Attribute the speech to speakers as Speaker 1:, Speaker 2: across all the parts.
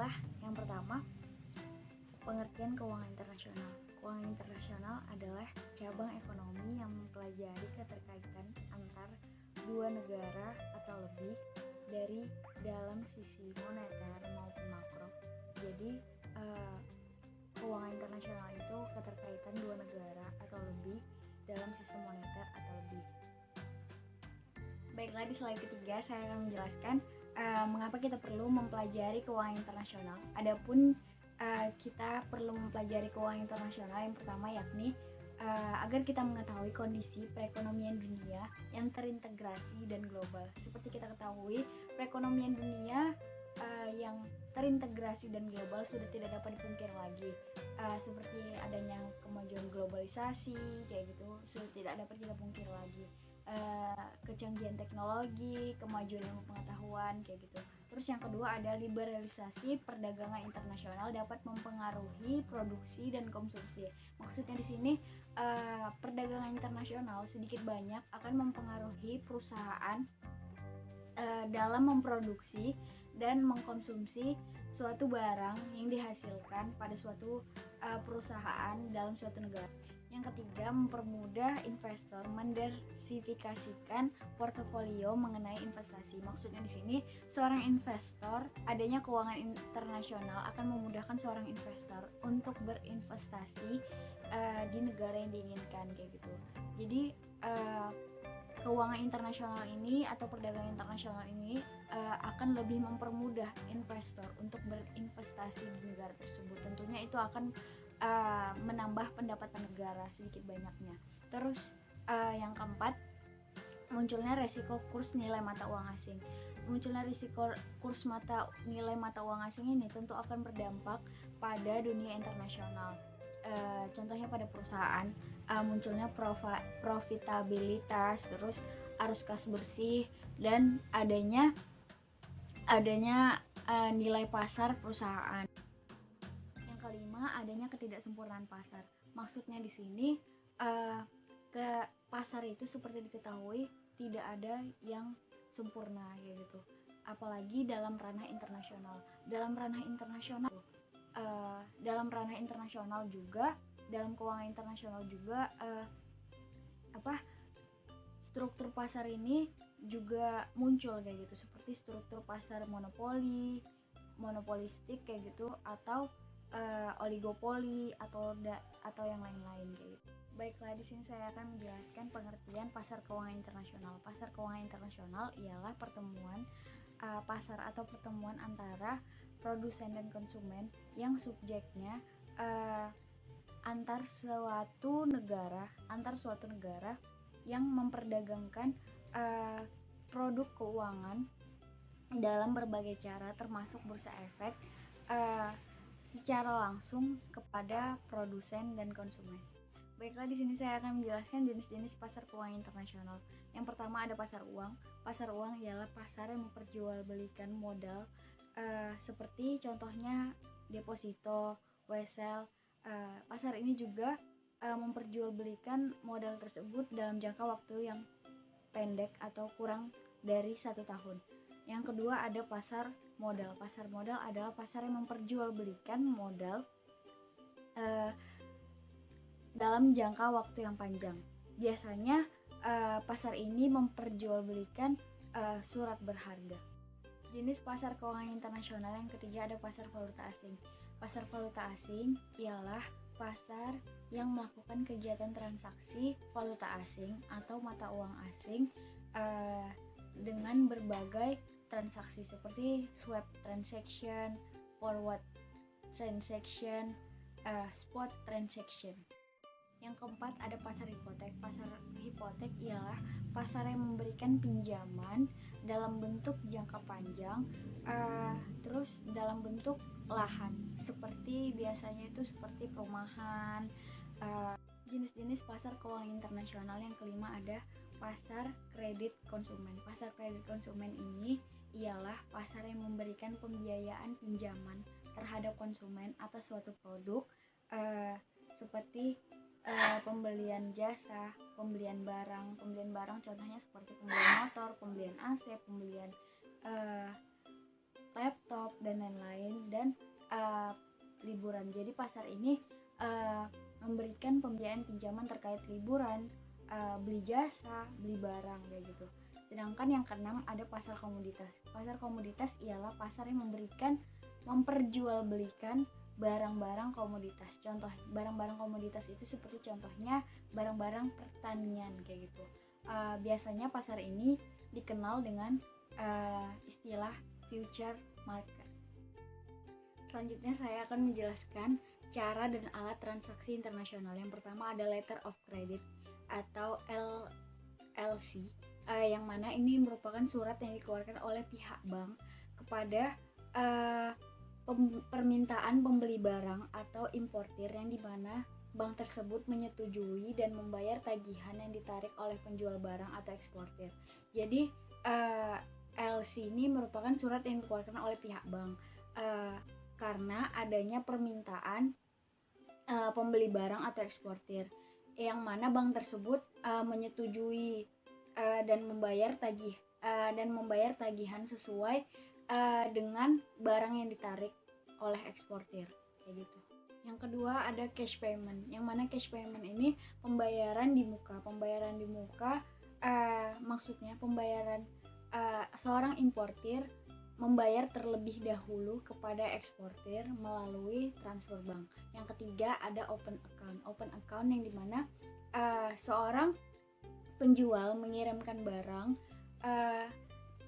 Speaker 1: Baiklah, yang pertama, pengertian keuangan internasional. Keuangan internasional adalah cabang ekonomi yang mempelajari keterkaitan antar dua negara atau lebih dari dalam sisi moneter maupun makro. Jadi keuangan internasional itu keterkaitan dua negara atau lebih dalam sisi moneter atau lebih. Baiklah, di slide ketiga saya akan menjelaskan mengapa kita perlu mempelajari keuangan internasional. Adapun kita perlu mempelajari keuangan internasional yang pertama yakni agar kita mengetahui kondisi perekonomian dunia yang terintegrasi dan global. Seperti kita ketahui, perekonomian dunia yang terintegrasi dan global sudah tidak dapat dipungkiri lagi. Seperti adanya kemajuan globalisasi kayak gitu sudah tidak dapat kita pungkiri lagi. Kecanggihan teknologi, kemajuan ilmu pengetahuan kayak gitu. Terus yang kedua ada liberalisasi perdagangan internasional dapat mempengaruhi produksi dan konsumsi. Maksudnya di sini perdagangan internasional sedikit banyak akan mempengaruhi perusahaan dalam memproduksi dan mengkonsumsi suatu barang yang dihasilkan pada suatu perusahaan dalam suatu negara. Yang ketiga, mempermudah investor mendiversifikasikan portofolio mengenai investasi. Maksudnya di sini, seorang investor, adanya keuangan internasional akan memudahkan seorang investor untuk berinvestasi di negara yang diinginkan kayak gitu. Jadi keuangan internasional ini atau perdagangan internasional ini akan lebih mempermudah investor untuk berinvestasi di negara tersebut. Tentunya itu akan menambah pendapatan negara sedikit banyaknya. Terus yang keempat, munculnya resiko kurs nilai mata uang asing. Munculnya risiko kurs nilai mata uang asing ini tentu akan berdampak pada dunia internasional. Contohnya pada perusahaan, munculnya profitabilitas, terus arus kas bersih, dan adanya nilai pasar perusahaan. Yang kelima, adanya ketidaksempurnaan pasar. Maksudnya di sini ke pasar itu seperti diketahui tidak ada yang sempurna kayak gitu. Apalagi dalam ranah internasional. Dalam ranah internasional juga, dalam keuangan internasional juga struktur pasar ini juga muncul kayak gitu, seperti struktur pasar monopolistik kayak gitu, atau oligopoli atau yang lain-lain kayak gitu. Baiklah, di sini saya akan menjelaskan pengertian pasar keuangan internasional. Pasar keuangan internasional ialah pertemuan pasar atau pertemuan antara produsen dan konsumen yang subjeknya antar suatu negara yang memperdagangkan produk keuangan dalam berbagai cara, termasuk bursa efek secara langsung kepada produsen dan konsumen. Baiklah, di sini saya akan menjelaskan jenis-jenis pasar keuangan internasional. Yang pertama ada pasar uang. Pasar uang ialah pasar yang memperjualbelikan modal seperti contohnya deposito, wesel. Pasar ini juga memperjualbelikan modal tersebut dalam jangka waktu yang pendek atau kurang dari 1 tahun. Yang kedua ada pasar modal. Pasar modal adalah pasar yang memperjualbelikan modal dalam jangka waktu yang panjang. Biasanya pasar ini memperjualbelikan surat berharga. Jenis pasar keuangan internasional yang ketiga ada pasar valuta asing. Pasar valuta asing ialah pasar yang melakukan kegiatan transaksi valuta asing atau mata uang asing dengan berbagai transaksi seperti swap transaction, forward transaction, spot transaction. Yang keempat ada pasar hipotek. Pasar hipotek ialah pasar yang memberikan pinjaman dalam bentuk jangka panjang, terus dalam bentuk lahan, seperti biasanya itu seperti perumahan. Jenis-jenis pasar keuangan internasional yang kelima ada pasar kredit konsumen. Pasar kredit konsumen ini ialah pasar yang memberikan pembiayaan pinjaman terhadap konsumen atas suatu produk seperti pembelian jasa, pembelian barang contohnya seperti pembelian motor, pembelian AC, pembelian laptop dan lain-lain, dan liburan. Jadi pasar ini memberikan pembiayaan pinjaman terkait liburan, beli jasa, beli barang kayak gitu. Sedangkan yang keenam ada pasar komoditas. Pasar komoditas ialah pasar yang memperjualbelikan barang-barang komoditas. Contoh barang-barang komoditas itu seperti contohnya barang-barang pertanian kayak gitu. Biasanya pasar ini dikenal dengan istilah future market. Selanjutnya saya akan menjelaskan cara dan alat transaksi internasional. Yang pertama ada letter of credit atau LC, yang mana ini merupakan surat yang dikeluarkan oleh pihak bank kepada permintaan pembeli barang atau importir, yang dimana bank tersebut menyetujui dan membayar tagihan yang ditarik oleh penjual barang atau eksportir. Jadi LC ini merupakan surat yang dikeluarkan oleh pihak bank karena adanya permintaan pembeli barang atau eksportir, yang mana bank tersebut menyetujui dan membayar tagihan sesuai dengan barang yang ditarik oleh eksportir kayak gitu. Yang kedua ada cash payment, yang mana cash payment ini pembayaran di muka. Maksudnya pembayaran seorang importir membayar terlebih dahulu kepada eksportir melalui transfer bank. Yang ketiga ada open account yang dimana seorang penjual mengirimkan barang,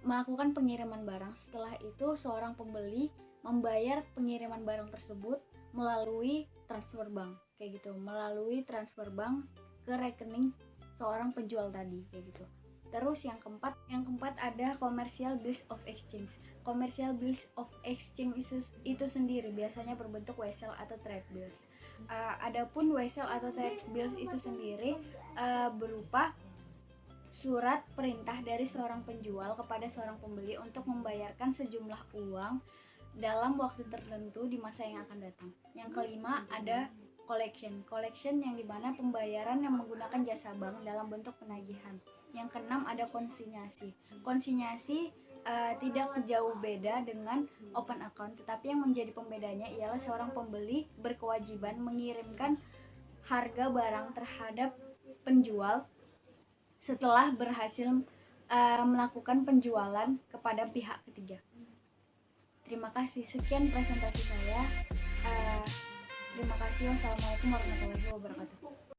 Speaker 1: melakukan pengiriman barang. Setelah itu seorang pembeli membayar pengiriman barang tersebut melalui transfer bank kayak gitu, melalui transfer bank ke rekening seorang penjual tadi kayak gitu. Terus yang keempat ada commercial bills of exchange. Commercial bills of exchange itu sendiri biasanya berbentuk wesel atau trade bills. Adapun wesel atau trade bills itu sendiri berupa surat perintah dari seorang penjual kepada seorang pembeli untuk membayarkan sejumlah uang dalam waktu tertentu di masa yang akan datang. Yang kelima ada collection yang dimana pembayaran yang menggunakan jasa bank dalam bentuk penagihan. Yang keenam ada konsinyasi tidak jauh beda dengan open account, tetapi yang menjadi pembedanya ialah seorang pembeli berkewajiban mengirimkan harga barang terhadap penjual setelah berhasil melakukan penjualan kepada pihak ketiga. Terima kasih, sekian presentasi saya. Terima kasih. Wassalamualaikum warahmatullahi wabarakatuh.